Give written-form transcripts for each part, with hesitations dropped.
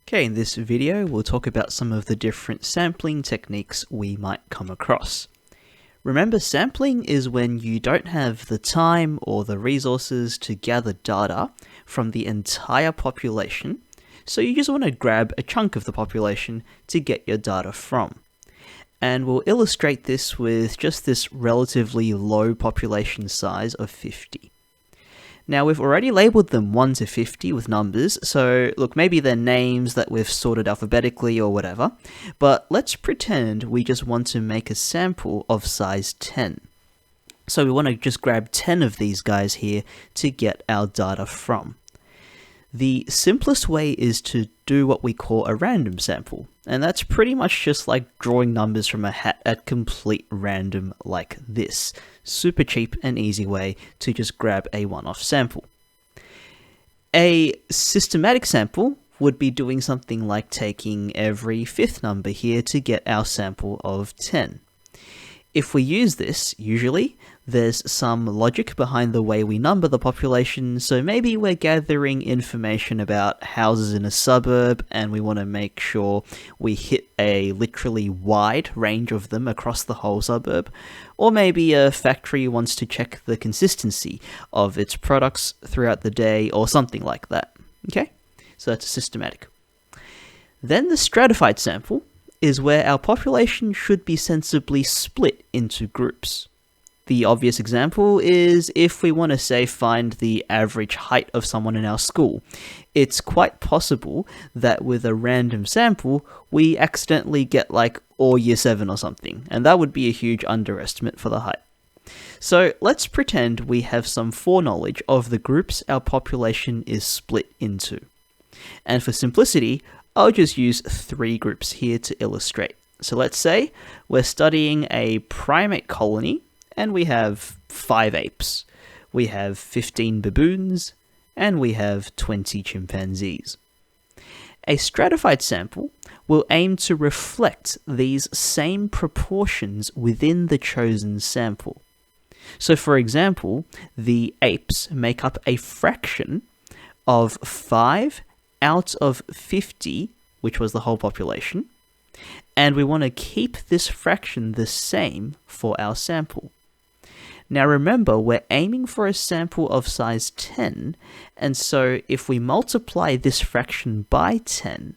Okay, in this video we'll talk about some of the different sampling techniques we might come across. Remember, sampling is when you don't have the time or the resources to gather data from the entire population, so you just want to grab a chunk of the population to get your data from. And we'll illustrate this with just this relatively low population size of 50. Now, we've already labeled them 1 to 50 with numbers, so look, maybe they're names that we've sorted alphabetically or whatever, but let's pretend we just want to make a sample of size 10. So we want to just grab 10 of these guys here to get our data from. The simplest way is to do what we call a random sample, and that's pretty much just like drawing numbers from a hat at complete random like this. Super cheap and easy way to just grab a one-off sample. A systematic sample would be doing something like taking every fifth number here to get our sample of 10. If we use this, usually, there's some logic behind the way we number the population, so maybe we're gathering information about houses in a suburb and we want to make sure we hit a literally wide range of them across the whole suburb, or maybe a factory wants to check the consistency of its products throughout the day or something like that. Okay, so that's a systematic. Then the stratified sample is where our population should be sensibly split into groups. The obvious example is if we want to, say, find the average height of someone in our school. It's quite possible that with a random sample, we accidentally get like all year 7 or something, and that would be a huge underestimate for the height. So let's pretend we have some foreknowledge of the groups our population is split into. And for simplicity, I'll just use 3 groups here to illustrate. So let's say we're studying a primate colony and we have 5 apes. We have 15 baboons and we have 20 chimpanzees. A stratified sample will aim to reflect these same proportions within the chosen sample. So for example, the apes make up a fraction of 5 out of 50, which was the whole population, and we want to keep this fraction the same for our sample. Now remember, we're aiming for a sample of size 10, and so if we multiply this fraction by 10,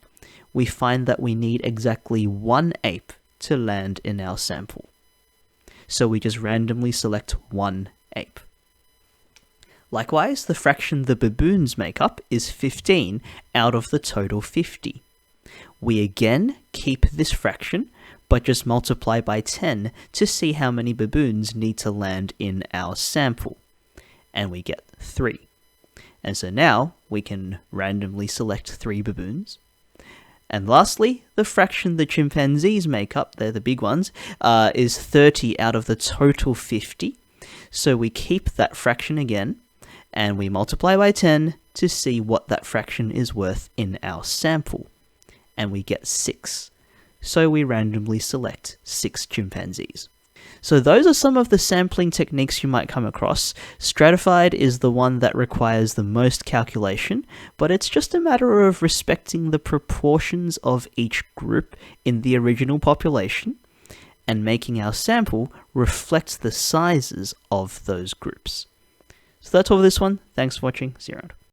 we find that we need exactly 1 ape to land in our sample. So we just randomly select 1 ape. Likewise, the fraction the baboons make up is 15 out of the total 50. We again keep this fraction, but just multiply by 10 to see how many baboons need to land in our sample. And we get 3. And so now we can randomly select 3 baboons. And lastly, the fraction the chimpanzees make up, they're the big ones, is 30 out of the total 50. So we keep that fraction again, and we multiply by 10 to see what that fraction is worth in our sample. And we get 6. So we randomly select 6 chimpanzees. So those are some of the sampling techniques you might come across. Stratified is the one that requires the most calculation, but it's just a matter of respecting the proportions of each group in the original population and making our sample reflect the sizes of those groups. So that's all for this one. Thanks for watching. See you around.